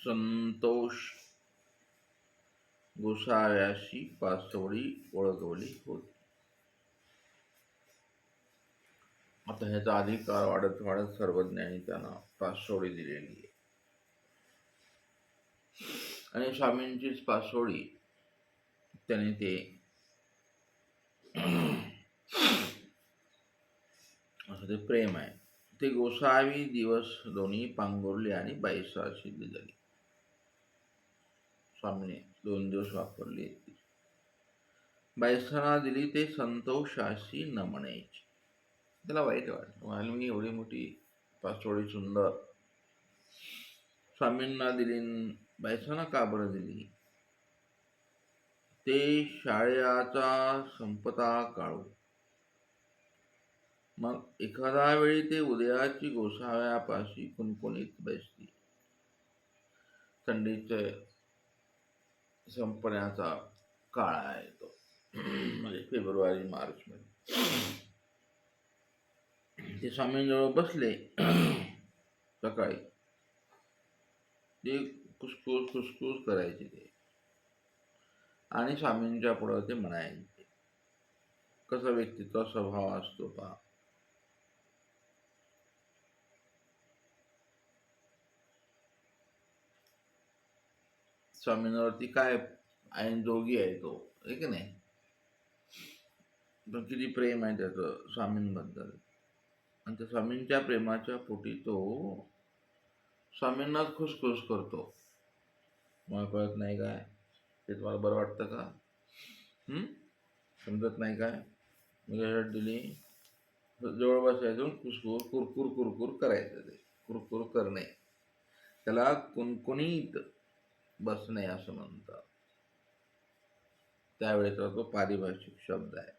संतोष गोसाव्याशी पासोडी ओळखवली होती. आता ह्याचा अधिकार वाढत वाढत सर्वज्ञांनी त्यांना पासोडी दिलेली आहे. आणि स्वामींचीच पासोडी त्याने ते असं ते प्रेम आहे. ते गोसावी दिवस दोन्ही पांगुरली आणि बाईसाशी दिली. स्वामीने 2 दिवस वापरली. बाईसाला दिली ते संतोषाशी नमण्याची. त्याला वाईट वाटलं, मला मी एवढी मोठी पासोडी सुंदर स्वामींना दिली, बाईसाना का बरं दिली? ते शाळेचा संपता काळू. मग एखादा वेळी ते उदयाची गोसाव्यापाशी कुणकुणीत बसली. थंडीचे संपण्याचा काळ आहे तो, म्हणजे फेब्रुवारी मार्च मध्ये. ते स्वामींजवळ बसले सकाळी. ते खुसखुस करायचे ते, आणि स्वामींच्या पुढे ते म्हणायचे. कसा व्यक्तीचा स्वभाव असतो पहा. स्वामींवरती काय ऐन जोगी आहे तो, आहे की नाही? पण किती प्रेम आहे त्याचं स्वामींबद्दल. आणि त्या स्वामींच्या प्रेमाच्या पोटी तो स्वामींनाच खुसखुस करतो. मला कळत नाही काय ते? तुम्हाला बरं वाटतं का? समजत नाही काय? मी दिली जवळ बसायचं, खुसखुस कुरकुर कुरकुर करायचं. ते कुरकुर करणे त्याला कुणकुणीत बसणे असं म्हणतात. त्यावेळेचा तो पारिभाषिक शब्द आहे.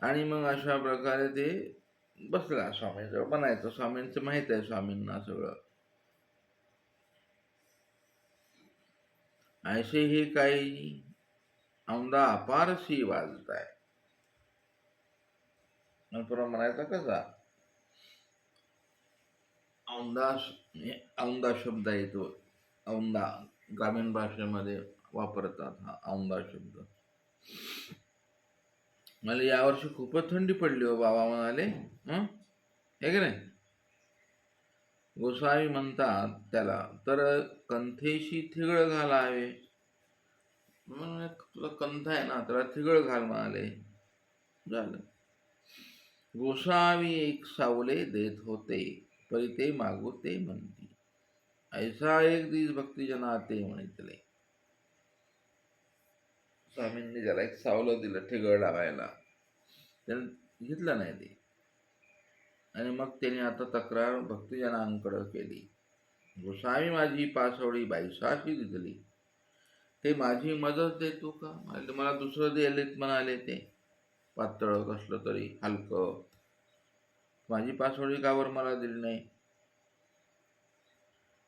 आणि मग अशा प्रकारे ते बसला स्वामींजवळ. बनायचं स्वामींचं माहित आहे स्वामींना सगळं. ऐसे हे काही औंदा अपारशी वाजताय. नंतर म्हणायचा कसा? औंदा शब्द आहे तो. औंदा ग्रामीण भाषेमध्ये वापरतात हा औंदा शब्द. मला यावर्षी खूपच थंडी पडली हो बाबा म्हणाले. हे की नाही? गोसावी म्हणतात त्याला, तर कंथेशी थिगळ घालावे. तुला कंथ आहे ना, त्याला थिगळ घाल म्हणाले. झालं. गोसावी एक सावले देत होते, परी ते मागू ते म्हणती. ऐसा एक दिस भक्तिजना ते म्हणितले. स्वामींनी त्याला एक सावलं दिलं ठिगळ लावायला, त्याने घेतलं नाही ते. आणि मग त्याने आता तक्रार भक्तिजनांकडे केली. गोसावी माझी पासोडी बाईसाशी दिली, ते माझी मदत देतो का? मला दुसरं द्यायलेत म्हणाले ते, पातळ कसलं तरी हलकं. माझी पासोडी कावर मला दिली नाही?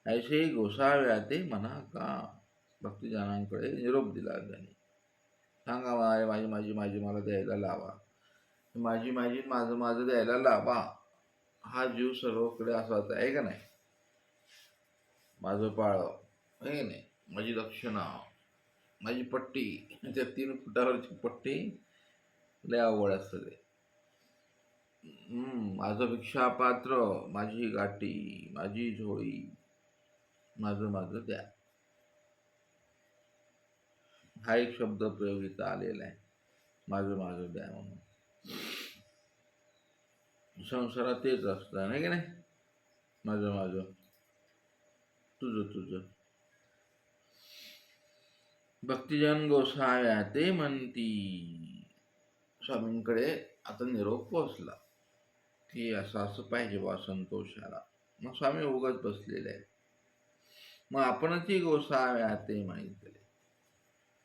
ऐसे गोसाव्या ते म्हणा का? भक्तिजनांकडे निरोप दिला त्याने. सांगा म्हणाले, माझी माझी माझी मला द्यायला लावा, माझी माझी माझं माझं द्यायला लावा. हा जीव सर्वकडे असाच आहे का नाही? माझं पाळ आहे की नाही? माझी दक्षिणा, माझी पट्टी, त्या 3 फुटावरची पट्टी लय आवड असतं ते. माझं भिक्षापात्र, माझी गाठी, माझी झोळी, माझं माझं द्या. हा एक शब्द प्रयोग इथं आलेला आहे, माझं माझं द्या म्हणून. संसारात तेच असतं नाही की नाही? माझं माझं, तुझं तुझं. भक्तिजन गोसाव्या ते म्हणती. स्वामींकडे आता निरोप पोहोचला की असं असं पाहिजे बा संतोषाला. मग स्वामी उगाच बसलेले आहेत. मग आपणच गोसाव्या ते माहिती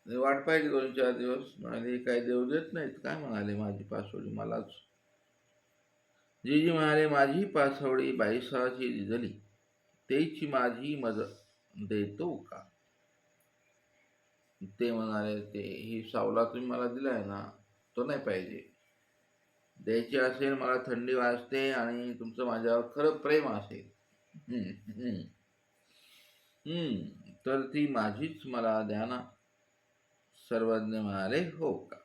वाट पाहिजे 2-4 दिवस. म्हणाले काय देव देत नाहीत काय? म्हणाले माझी पासोडी मलाच. जी म्हणाले माझी पासोडी बाईसाची दिली, तेची माझी मदत देतो का? ते म्हणाले, ते ही सावला तुम्ही मला दिलाय ना, तो नाही पाहिजे. द्यायची असेल, मला थंडी वाजते आणि तुमचं माझ्यावर खरं प्रेम असेल, तर ती माझीच मला द्या ना, सर्वज्ञ म्हणाले हो का.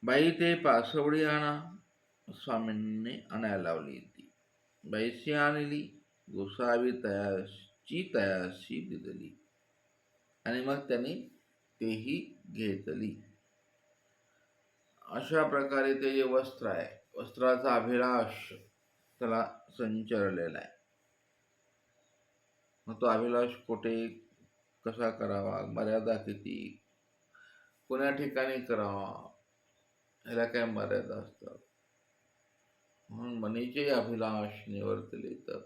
बाई ते पासवडी आणा, स्वामींनी आणायला लावली ती. बाईशी आणली, गोसावी तयाशी दिली, आणि मग त्यांनी तेही घेतली. अशा प्रकारे ते जे वस्त्र आहे, वस्त्राचा अभिलाष त्याला संचरलेला आहे. मग तो अभिलाष कुठे, कसा करावा, मर्यादा किती, कोण्या ठिकाणी करावा, ह्याला काय मर्यादा असतात. म्हणून मनीचे अभिलाष निवर्तले तर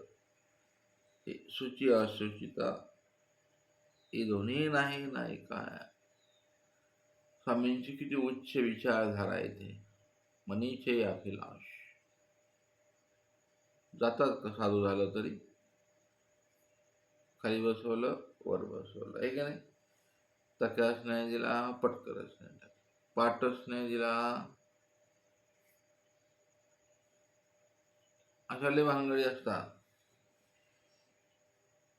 शुची अशुचिता हे दोन्ही नाही नाही काय. स्वामींची किती उच्च विचारधारा येते. मनीचे अभिलाष जातात का साधू झालं तरी, खाली बसवलं वर बसवलं, आहे का नाही. तक्यास नाही दिला, पटकरच नाही टाकला, पाठच नाही दिला, अशाले भानगडी असतात.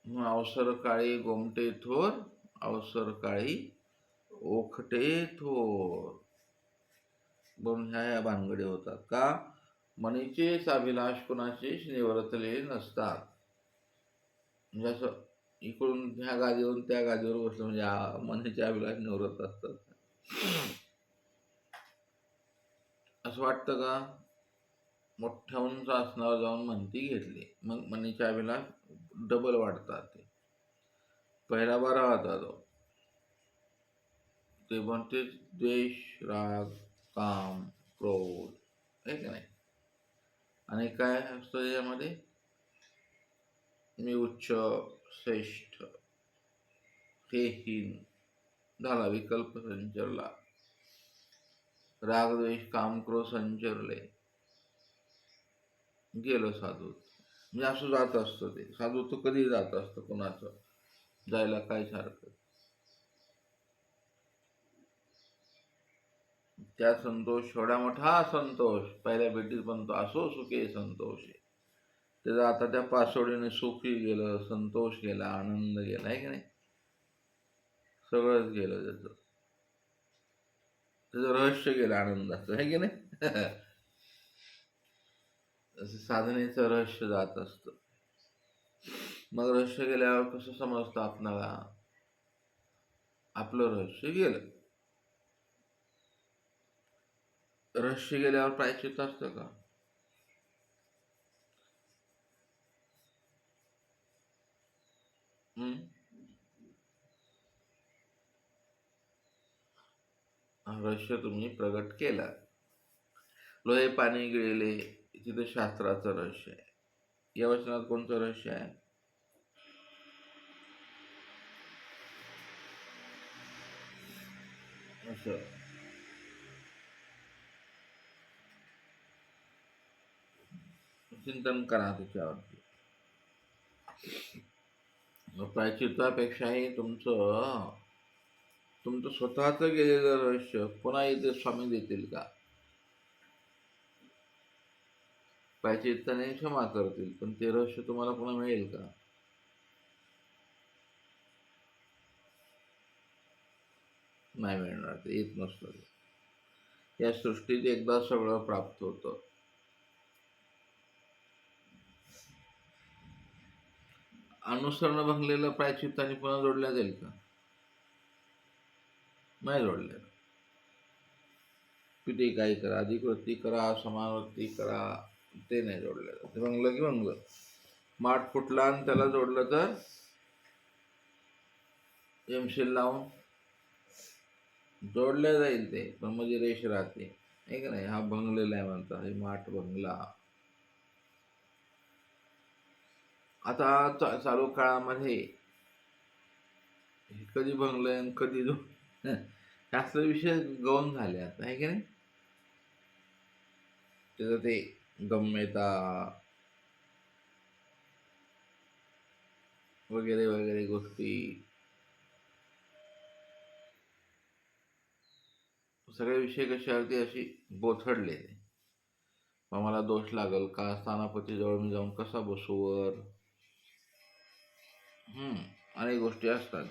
अवसर काळी गोमटे थोर, अवसर काळी ओखटे थोर, म्हणून ह्या भानगडी होतात का. मनीचेच अभिलाष कुणाचेच निवर्तलेले नसतात. म्हणजे असं इकडून ह्या गादीवरून त्या गादीवर बसलं म्हणजे मनीचे अभिलाष निवृत्त असतात, असं वाटतं का. मोठ्या उंच आसनावर जाऊन म्हणती घेतली, मग मनीचे अभिलाष डबल वाढतात. पहिला बारा होता तो, ते म्हणते द्वेष, राग, काम, क्रोध, आहे का नाही. आणि काय असतं याच्यामध्ये, मी उच्च, श्रेष्ठ, हे हीन झाला, विकल्प संचरला, राग, द्वेष, काम, क्रोध संचरले, गेलं साधू. म्हणजे असं जात असतं ते साधू, तो कधी जात असतं कोणाचं, जायला काय सारखं. त्या संतोष, एवढा मोठा संतोष पहिल्या भेटीत म्हणतो, असो सुखे संतोष. त्याचं आता त्या पासोडीने सुखी गेलं, संतोष गेला, आनंद गेला, आहे की नाही. सगळंच गेलं त्याचं रहस्य गेलं आनंदाचं, आहे की नाही. साधनेचं रहस्य जात असतं. मग रहस्य गेल्यावर कसं समजतं आपणाला, आपलं रहस्य गेलं. रहस्य गेल्यावर प्रायश्चित्त असतं का. रहस्य तुम्ही प्रगट केला. लोहे पाणी गिळले, तिथे शास्त्राचं रहस्य आहे. या वचनात कोणतं रहस्य आहे. असं चिंतन करा त्याच्यावरती. प्रायश्चित्तापेक्षाही तुमचं स्वतःच गेलेलं रहस्य पुन्हा इथे स्वामी देतील का. प्रायश्चित्ताने क्षमा करतील, पण ते रहस्य तुम्हाला पुन्हा मिळेल का. नाही मिळणार, ते येत नसतं. या सृष्टीत एकदा सगळं प्राप्त होतं. अनुसरण भंगलेलं प्रायश्चित्ताने पुन्हा जोडल्या जाईल का. नाही जोडल्या. किती काही करा, अधिकृती करा, समानवृत्ती करा, ते नाही जोडलं. ते भंगलं की भंगलं. माठ फुटला आणि त्याला जोडलं तर एमशील लावून जोडल्या जाईल ते, पण म्हणजे रेष राहते, आहे का नाही. हा भंगलेला आहे म्हणतात, हे माठ भंगला. आता चालू काळामध्ये कधी भंगलंय आणि कधी जास्त विषय गौण झाले आता, आहे की नाही. त्याचं ते गम्यता वगैरे वगैरे गोष्टी सगळे विषय कशावरती अशी बोथडले. मग मला दोष लागल का, स्थानापती जवळ मी जाऊन कसा बसूवर. अनेक गोष्टी असतात.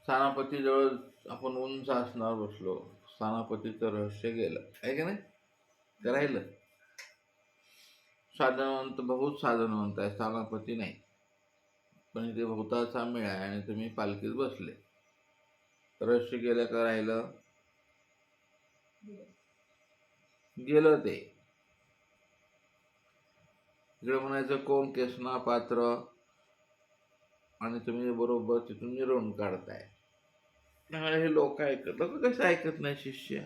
स्थानापतीजवळ आपण उंच आसनावर बसलो, स्थानापतीचं रहस्य गेलं आहे की नाही, ते राहिलं. साधनवंत बहुत साधनवंत आहे, स्थानापती नाही. पण इथे भोवताचा मेळ आहे आणि तुम्ही पालखीत बसले, रहस्य गेलं का राहिलं? गेलं ते. इकडे म्हणायचं कोण केसना पात्र, आणि तुम्ही बरोबर तिथून मिरवून काढताय. त्यामुळे हे लोक कसं ऐकत नाही शिष्य?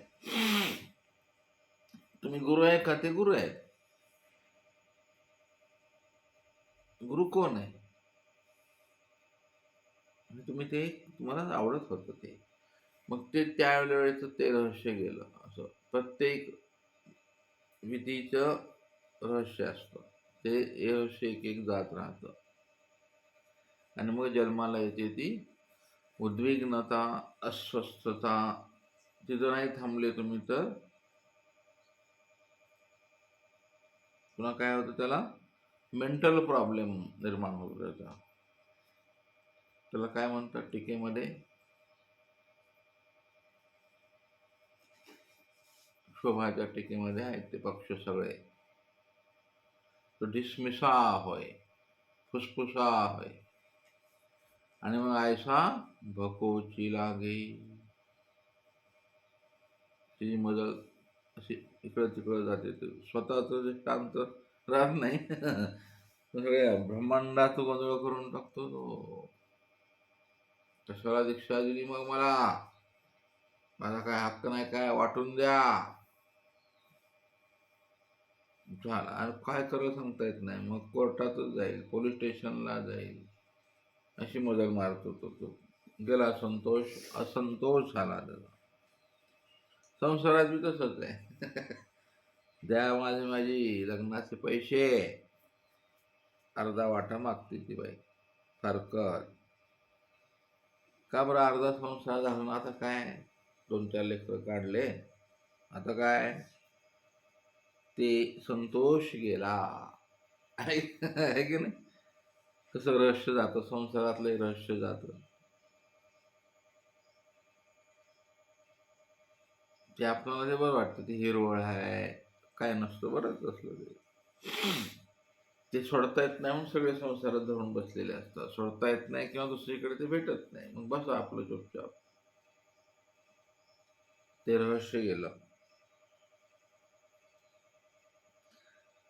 तुम्ही गुरु आहे का? ते गुरु आहेत. गुरु कोण आहे? तुम्ही ते, तुम्हाला आवडत होतं ते, मग ते त्यावेळेचं ते रहस्य गेलं. असं प्रत्येक विधीचं रहस्य असतं, ते रहस्य एक एक जात राहतं. आणि मग जन्माला येते ती उद्विग्नता, अस्वस्थता. तिथं नाही थांबले तुम्ही तर पुन्हा काय होतं, त्याला मेंटल प्रॉब्लेम निर्माण होतो. त्याला काय म्हणतात टीकेमध्ये? शोभाच्या टीकेमध्ये आहेत ते पक्ष सगळे. तो डिसमिसा होय, फुसफुसा होय, आणि मग आयसा भकोची लागे. तिची मदल अशी इकडं तिकडं जाते, स्वतःच जे शांत राहत नाही. सगळ्या ब्रह्मांडाचं गोंधळ करून टाकतो तो. कशाला दीक्षा दिली मग मला? माझा काय हक्क नाही काय? वाटून द्या. झाला. आणि काय करायला सांगता येत नाही. मग कोर्टातच जाईल, पोलीस स्टेशनला जाईल, अशी मजल मारत होतो तो. गेला संतोष, असंतोष झाला त्याला. संसारात बी तसंच आहे. द्या माझी लग्नाचे पैसे, अर्धा वाटा मागते ती बाई. हरकत का बरं? अर्धा संसार झाला, आता काय? 2-4 लेकरं काढले, आता काय? ते संतोष गेला. आहे की नाही? कसं रहस्य जातं, संसारातलं रहस्य जातं. ते आपल्याला ते बरं वाटतं, ते हिरवळ आहे, काय नसतं, बरंच असलं ते सोडता येत नाही म्हणून सगळे संसारात धरून बसलेले असतात. सोडता येत नाही किंवा दुसरीकडे ते भेटत नाही, मग बस आपलं चुपचाप. ते रहस्य गेलं.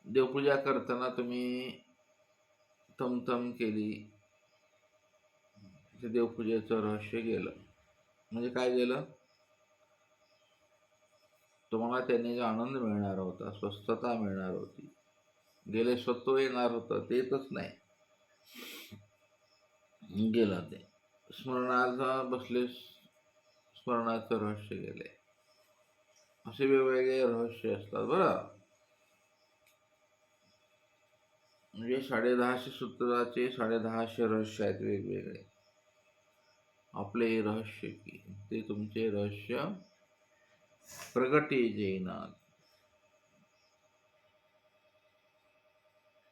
देवपूजा करताना तुम्ही तमतम केली, ते देवपूजेचं रहस्य गेलं. म्हणजे काय गेलं? तुम्हाला त्याने जो आनंद मिळणार होता, स्वस्थता मिळणार होती, गेले सत्व येणार होतं, ते येतच नाही, गेलं ते. स्मरणार्थ बसले, स्मरणाचं रहस्य गेले. असे वेगवेगळे रहस्य असतात बरं. म्हणजे 10.500 सूत्राचे 10.500 रहस्य आहेत वेगवेगळे. आपले रहस्य की ते तुमचे रहस्य प्रगटी येईनात.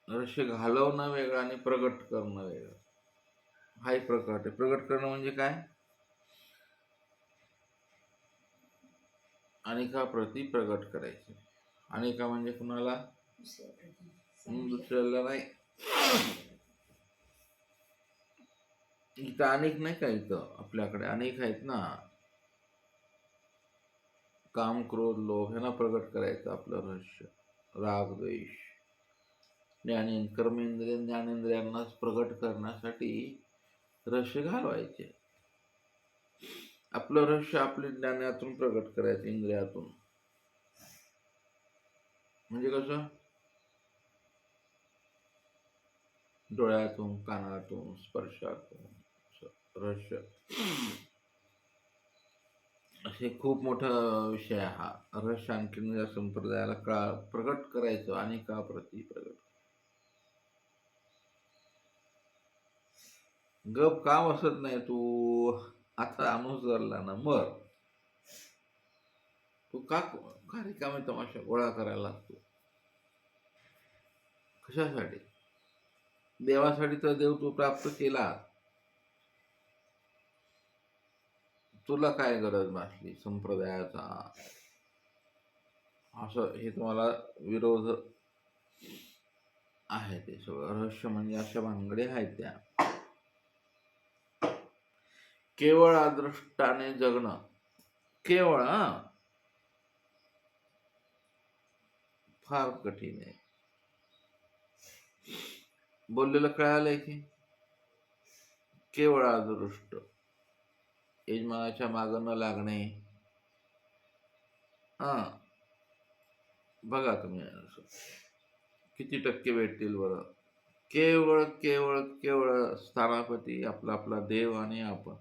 रहस्य घालवणं वेगळं आणि प्रगट करणं वेगळं. हाही प्रकट आहे. प्रगट करणं म्हणजे काय? अनेकाप्रती प्रगट करायचे. अनेका म्हणजे कुणाला? दुसऱ्याला नाही. इथं अनेक नाही का? इथं आपल्याकडे अनेक आहेत ना. काम, क्रोध, लोभ ह्यांना प्रगट करायचं आपलं रहस्य. राग, द्वेष, कर्मेंद्रिय, ज्ञानेंद्रियांना प्रगट करण्यासाठी रहस्य घालवायचे. आपलं रहस्य आपल्या ज्ञानातून प्रगट करायचं, इंद्रियातून. म्हणजे कसं? डोळ्यातून, कानातून, स्पर्शातून रहस्य. असे खूप मोठा विषय हा. रहस्य आणखीन या संप्रदायाला प्रगट करायचं, अनेकाप्रती प्रगट. गप का बसत नाही तू? आता अनुसरला ना मग तू का रिकामे तमाशा गोळा करायला लागतो? कशासाठी? देवासाठी तर देव तू प्राप्त केला, तुला काय गरज भासली संप्रदायाचा, असं हे तुम्हाला विरोध आहे. ते सगळं रहस्य म्हणजे अशा भानगडी आहेत त्या. केवळ अदृष्टाने जगणं, केवळ फार कठीण आहे. बोललेलं कळालंय की केवळ अदृष्ट, यजमानाच्या मागं न लागणे. हा, बघा तुम्ही किती टक्के भेटतील बरं. केवळ केवळ केवळ स्थानापती आपला आपला देव आणि आपण,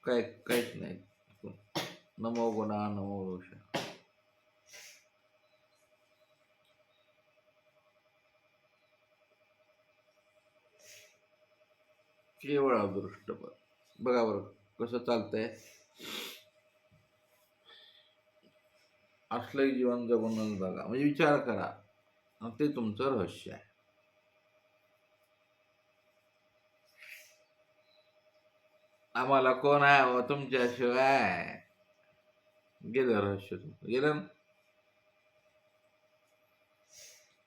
काहीच नाही. नमो गुणा नमो दोषा. केवळ अदृष्ट. बघा बरं कसं चालतंय. असलंही जीवन जगूनच बघा, म्हणजे विचार करा, ते तुमचं रहस्य आहे. आम्हाला कोण आहे हो तुमच्याशिवाय, गेलं रहस्य, गेलं ना.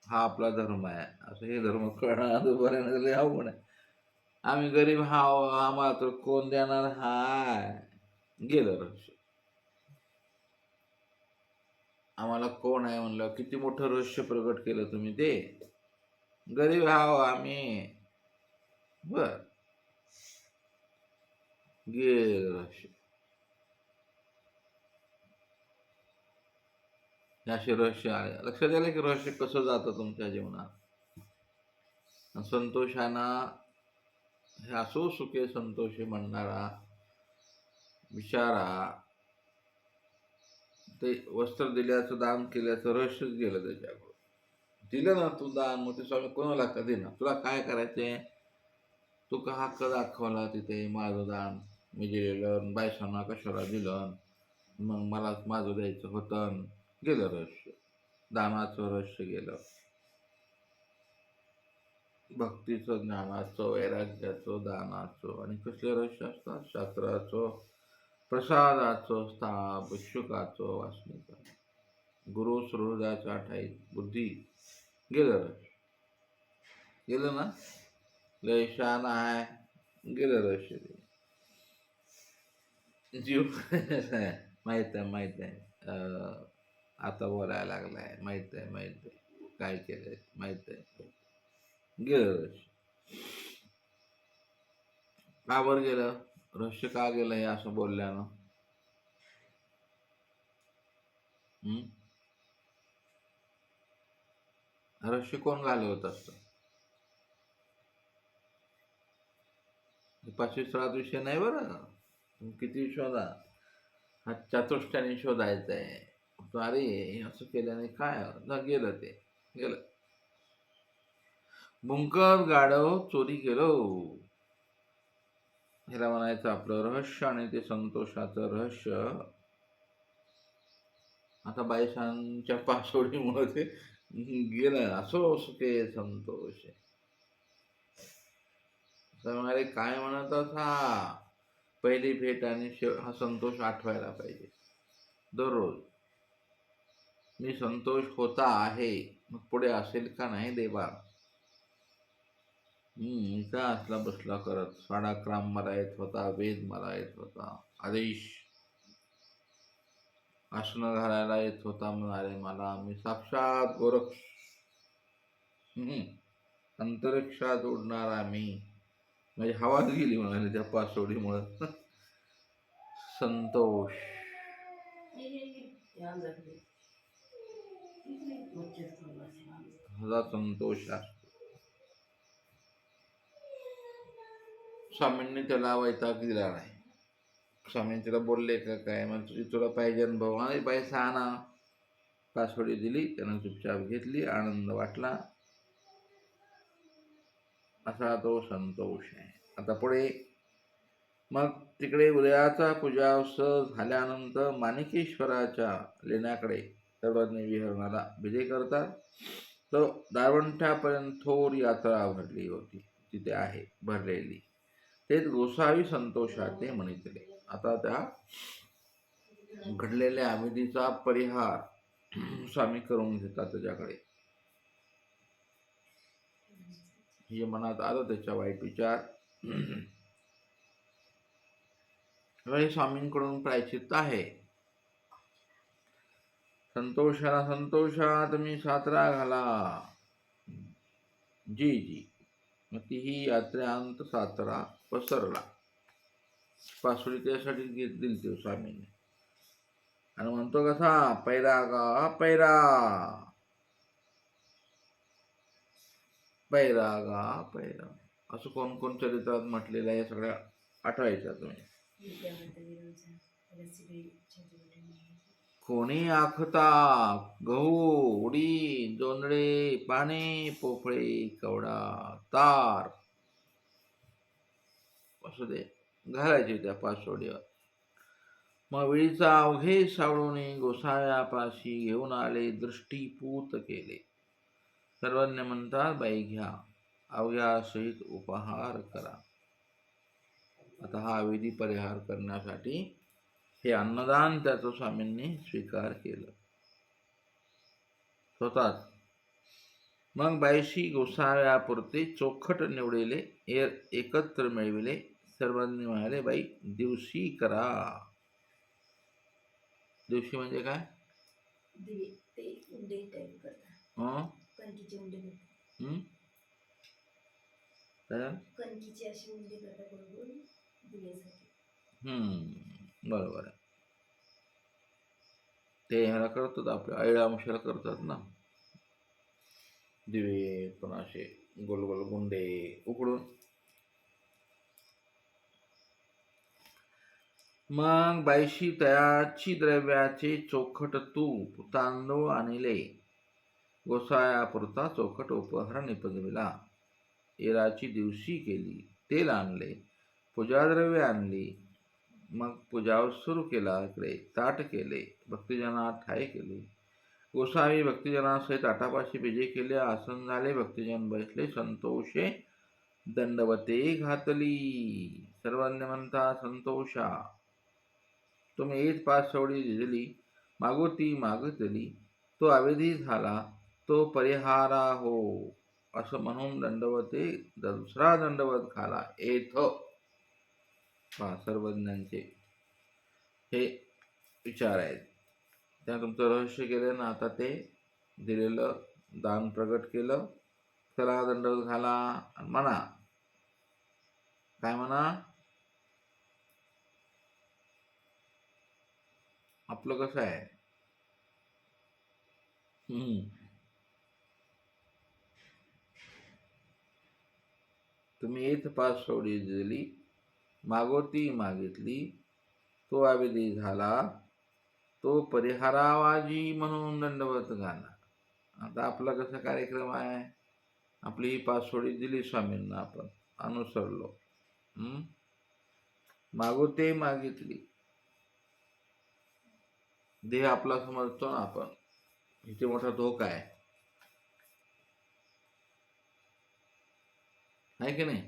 हा आपला धर्म आहे असं हे धर्म कळणार बऱ्याच अवघड आहे. आम्ही गरीब हाव, आम्हाला तर कोण देणार हाय, गेलं रहस्य. आम्हाला कोण आहे म्हणलं, किती मोठं रहस्य प्रगट केलं तुम्ही. ते गरीब हाव आम्ही, बर गेलं रहस्य. असे रहस्य आले. लक्षात आलं की रहस्य कसं जातं तुमच्या जीवनात. संतोषानं हे असो सुखे संतोषी म्हणणारा विचारा, ते वस्त्र दिल्याचं दान केल्याचं रहस्यच गेलं त्याच्याकडून. दिलं ना तू दान, मग ते स्वामी कोणाला कधी ना, तुला काय करायचंय, तू का हक्क दाखवला तिथे माझं दान मी दिलेलं, बायसांना कशाला दिलं, मग मला माझं द्यायचं होतं. गेलं रहस्य, दानाचं रहस्य गेलं. भक्तीचं, ज्ञानाचं, वैराग्याचं, दानाचं आणि कसले रहस्य असतात, शास्त्राचं, प्रसादाचं, भिक्षुकाचं, वासनीचं, गुरु सुहृदाच्या ठाई बुद्धी. गेलं रहस्य, गेलं ना. लय शान आहे, गेलं रहस्य. जीव माहित आहे माहित आहे, आता बोलायला लागलाय, माहित आहे काय केलंय माहित आहे, गेलं रहस्य. का बरं गेलं रहस्य, का गेलं हे असं बोलल्यानं. रहस्य कोण घालवत असतं. 5 विषय नाही बरं, किती शोधा, हा चतुष्टाने शोधायचा आहे. अरे असं केल्याने काय गेलं, ते गेलं. मुंकर गाढव चोरी केलं, ह्याला म्हणायचं आपलं रहस्य. आणि ते संतोषाचं रहस्य आता बायसांच्या पासोडीमुळे ते गेलं. असो सुखे संतोष. म्हणाले काय म्हणत असा, पहिली भेट आणि हा संतोष आठवायला पाहिजे दररोज. मी संतोष होता आहे, मग पुढे असेल का नाही देवा. का असला बसला करत, साडाक्राम मला येत होता, वेद मला येत होता, आदेश आसनं घालायला येत होता म्हणाले मला. मी साक्षात गोरक्ष, अंतरिक्षात उडणारा मी, म्हणजे हवाच गेली म्हणाले त्या पासोडीमुळं. संतोष, हा संतोष असतो. स्वामींनी त्याला वैताग दिला नाही. स्वामी तिला बोलले का काय, मग तुला पाहिजे भाऊ, हा पैसा आणा. पासोडी दिली, त्यानं चुपचाप घेतली, आनंद वाटला. असा तो संतोष आहे. आता पुढे मग तिकडे उदयाचा पूजावत्सव झाल्यानंतर माणिकेश्वराच्या लेण्याकडे सर्वज्ञ विहरणाला विजय करतात. तर दारवंठ्यापर्यंत थोर यात्रा भरली होती, तिथे आहे भरलेली. तेच गोसावी संतोषाते म्हणितले. आता त्या घडलेल्या अविधीचा परिहार स्वामी करून घेतात त्याच्याकडे. हे मनात आलं त्याच्या वाईट विचार, हे स्वामींकडून प्रायश्चित्त आहे. संतोषाला संतोषा तुम्ही सातरा घाला. जी जी. मग तीही यात्रेअंत सातरा पसरला. पासोडी त्यासाठी दिली ते स्वामींनी. आणि म्हणतो कसा, पैरा गा पैरा, पैरा गा पैरा, असं कोण कोण चरित्रात म्हटलेलं आहे, सगळ्या आठवायच्या तुम्ही. कोणी आखता गहू उडी जोंधळे पाने पोफळे कवडा तार, असू दे घालायचे त्या पासोडीवर. मग वेळीचा अवघे सावळून गोसाव्यापाशी घेऊन आले, दृष्टीपूत केले. सर्वज्ञ म्हणतात, बाई घ्या, अवघ्या सहित उपहार करा. आता हा विधी परिहार करण्यासाठी हे अन्नदान त्याचं स्वामींनी स्वीकार केलं स्वतःच. मग बाईशी गोसाव्यापुरते चोखट निवडेले एकत्र मिळविले. सर्वांनी म्हणाले, बाई दिवशी करा. दिवशी म्हणजे काय? बरोबर आहे. ते ह्याला करतात, आपल्या आईला आमशाला करतात ना, दिवे पण असे गोल गोल गुंडे उकडून. मग बाईशी तयाची द्रव्याचे चोखट तूप तांदूळ आणले. गोसाव्यापुरता चोखट उपहार निपजविला. एराची दिवशी केली. तेल आणले, पूजाद्रव्य आणली. मग पूजा सुरू केला. इकडे ताट केले, भक्तिजना ठाई केली. गोसावी भक्तिजनासहित ताटापाशी विजय केले. आसन झाले, भक्तिजन बसले. संतोषे दंडवते घातली. सर्वांनी म्हणता, संतोषा तुम्ही एक पासोडी दिली, मागोती मागितली, तो अविधी झाला, तो परिहारा हो, असं म्हणून दंडवते दुसरा दंडवत खाला. येथ सर्वज्ञांचे हे विचार आहेत. त्या तुमचं रहस्य केलं ना, आता ते दिलेलं दान प्रगट केलं. त्याला दंडवत घाला आणि म्हणा, काय म्हणा, आपलं कसं आहे, तुम्ही एक पासोडी दिली, मागोती मागितली, तो अविधी झाला, तो परिहारावाजी म्हणून दंडवत घाला. आता आपला कसा कार्यक्रम आहे, आपली ही पासोडी दिली स्वामींना, आपण अनुसरलो, मागोते मागितली, देह आपला समजतो ना आपण, इथे मोठा धोका आहे की नाही.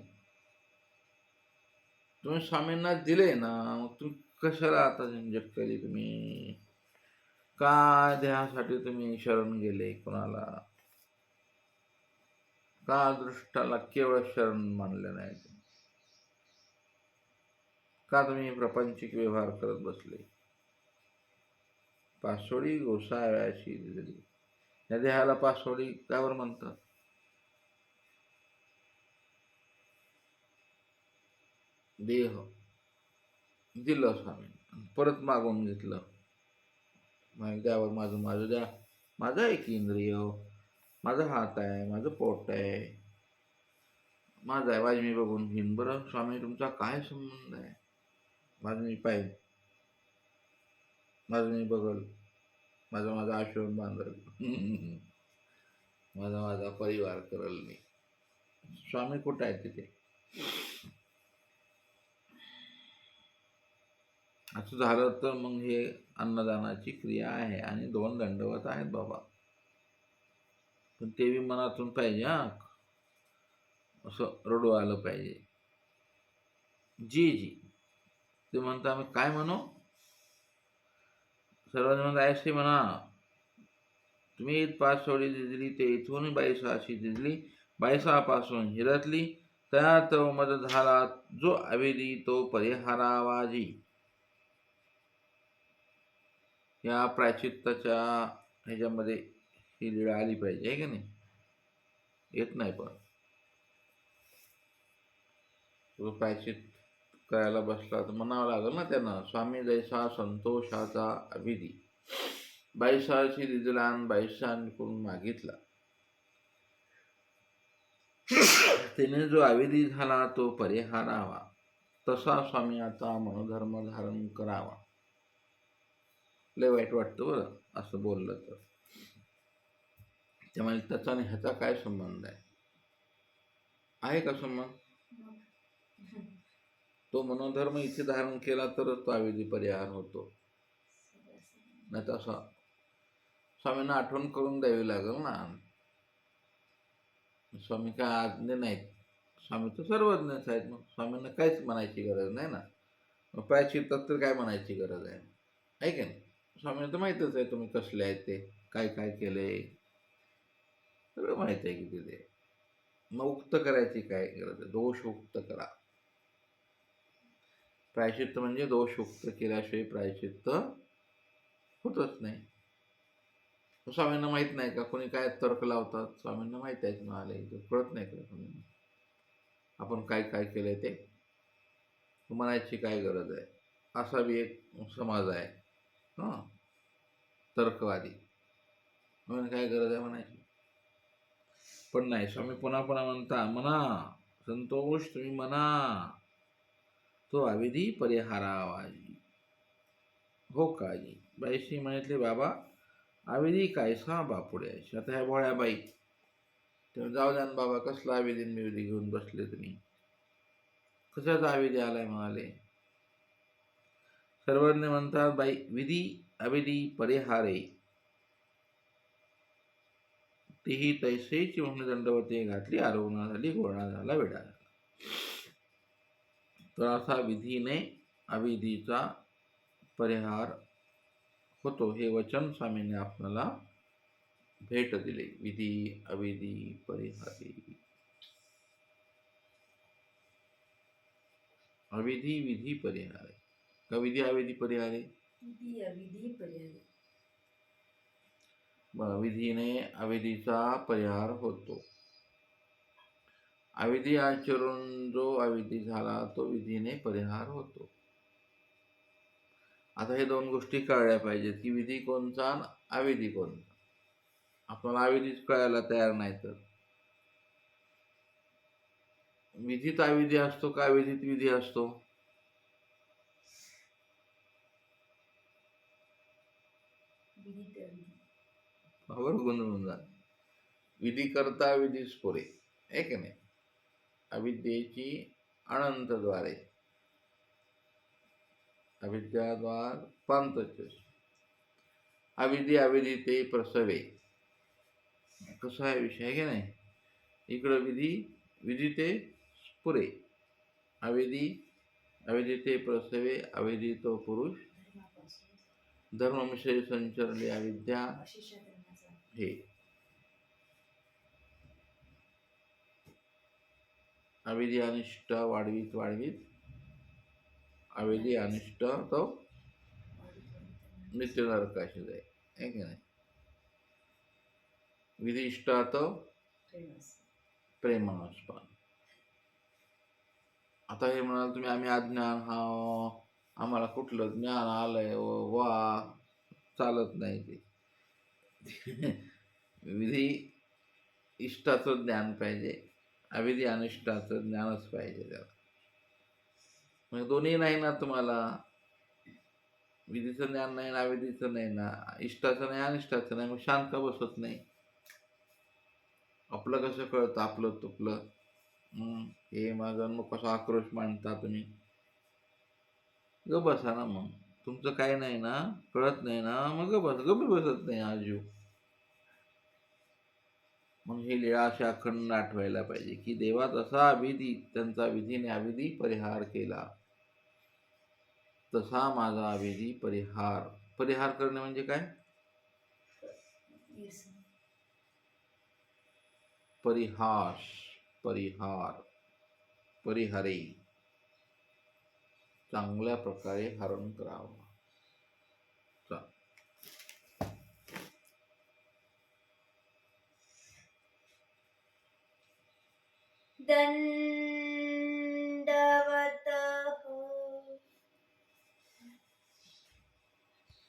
तुम्ही स्वामींना दिले ना, मग तुम्ही कशाला आता झंझट केली, तुम्ही का देहासाठी तुम्ही शरण गेले कोणाला, का दृष्टाला केवळ शरण मानले नाही, का तुम्ही प्रपंचिक व्यवहार करत बसले. पासोडी गोसाव्याशी दिली. या देहाला पासोडी कावर म्हणतात, देह दिलं स्वामी, परत मागून घेतलं, द्यावर माझं माझं द्या, माझं आहे की इंद्रिय, माझा हात आहे, माझं पोट आहे, माझं आहे, माझी मी बघून घेईन. बरं स्वामी तुमचा काय संबंध आहे, माझं मी पाहिजे, माझं मी बघल, माझा आश्रम बांधल, माझा परिवार करल मी. स्वामी कुठं आहे तिथे? असं झालं तर मग हे अन्नदानाची क्रिया आहे आणि 2 दंडवत आहेत बाबा. पण ते बी मनातून पाहिजे हा, असं रडू आलं पाहिजे. जी जी ते म्हणता आम्ही काय म्हणू, सर्वांनी म्हणता ऐशी म्हणा, तुम्ही पाचवडी दिली ते इथून 22 दिली, 22पासून हिरतली तयार तो मद झाला, जो अविधी तो परिहारावाजी. या प्रायचित्ताच्या ह्याच्यामध्ये ही लीळा आली पाहिजे, आहे की नाही? येत नाही पण तो प्रायचित करायला बसला तर म्हणावं लागेल ना त्यांना, स्वामी जैसा संतोषाचा अविधी 22ची दिला आणि 22कडून मागितला. त्याने जो अविधी झाला तो परिहारावा, तसा स्वामी आता मनोधर्म धारण करावा. लय वाईट वाटतं बरं असं बोललं तर. त्यामुळे त्याचा आणि ह्याचा काय संबंध आहे का संबंध? तो मनोधर्म इथे धारण केला तरच तो अविधी परिहार होतो, नाही तर असा स्वामींना आठवण करून द्यावी लागेल ना. स्वामी काय आज्ञा नाहीत, स्वामी तर सर्वज्ञच आहेत, मग स्वामींना काहीच म्हणायची गरज नाही ना. मग प्रायश्चित्तात तर काय म्हणायची गरज आहे की नाही? स्वामींना तर माहीतच आहे तुम्ही कसले आहेत, ते काय काय केले सगळं माहीत आहे की तिथे. मग उक्त करायची काय गरज आहे? दोष उक्त करा. प्रायश्चित्त म्हणजे दोष उक्त केल्याशिवाय प्रायश्चित्त होतच नाही. स्वामींना माहीत नाही का कोणी काय तर्क लावतात? स्वामींना माहीत आहे म्हणाले, कळत नाही का स्वामींना आपण काय काय केलंय ते? म्हणायची काय गरज आहे? असा बी एक समाज आहे हां, तर्कवादी. म्हणून काय गरज आहे म्हणायची? पण नाही, स्वामी पुन्हा पुन्हा म्हणता, म्हणा संतोष तुम्ही म्हणा, तो अविधी परिहारावाजी. हो काजी. बाईशी म्हणाले, बाबा अविधी कायसा बापुड्याशी. आता ह्या भोळ्या बाई, तेव्हा जाऊ द्या ना बाबा, कसला अविधी विधी घेऊन बसले तुम्ही, कशाचा अविधी आलाय म्हणाले. सर्वज्ञ म्हणतात, बाई विधी अविधी परिहारे, तीही तैसेची म्हणून दंडवती घातली, आरोग्य झाली, गोळणा झाला, वेडा झाला. तर असा विधीने अविधीचा परिहार होतो, हे वचन स्वामींनी आपल्याला भेट दिले. विधी अविधी परिहारी, अविधी विधी परिहारे का विधी अविधी परिहारे? विधीने अविधीचा परिहार होतो. अविधी आचरून जो अविधी झाला तो विधीने परिहार होतो. आता हे दोन गोष्टी कळल्या पाहिजेत की विधी कोणता अविधी कोणता. आपल्याला अविधीच कळायला तयार नाही तर विधीत अविधी असतो का अविधीत विधी असतो? बरोबर. विधी करता विधीच पुरे, आहे की नाही? अविद्येची अनंतद्वारे, अविद्याद्वार पांतच, अविधी अविधी ते प्रसवे. कसा आहे विषय, आहे की नाही? इकडं विधी विधी ते पुरे, अविधी अविधी ते प्रसवे, अविधी तो पुरुष, धर्मविषयी संचरली अविद्या. हे अविधी अनिष्ट वाढवीत वाढवीत, अविधी अनिष्ट तो नित्य नरकाशी जाईल, आहे की नाही? विधी इष्टात प्रेमानुष्ठान. आता हे म्हणाल तुम्ही आम्ही अज्ञान हा, आम्हाला कुठलं ज्ञान आलंय वा, चालत नाही ते. विधी इष्टाचं ज्ञान पाहिजे, अविधी अनिष्टाचं ज्ञानच पाहिजे त्याला. म्हणजे दोन्ही नाही ना तुम्हाला, विधीचं ज्ञान नाही ना अविधीचं नाही ना, इष्टाचं नाही अनिष्टाचं नाही, मग शांत का बसत नाही? आपलं कसं कळतं आपलं तुपलं? हे मग कसा आक्रोश मांडता तुम्ही? ग बसा ना, मग तुमचं काय नाही ना, कळत नाही ना, मग ग बसत नाही आजू. म्हणून ही लीळा अशा अखंड आठवायला पाहिजे की देवा तसा अविधी त्यांचा विधीने अविधी परिहार केला, तसा माझा अविधी परिहार. परिहार करणे म्हणजे काय? परिहास, परिहार, परिहरे, चांगल्या प्रकारे हरण करावं. दंड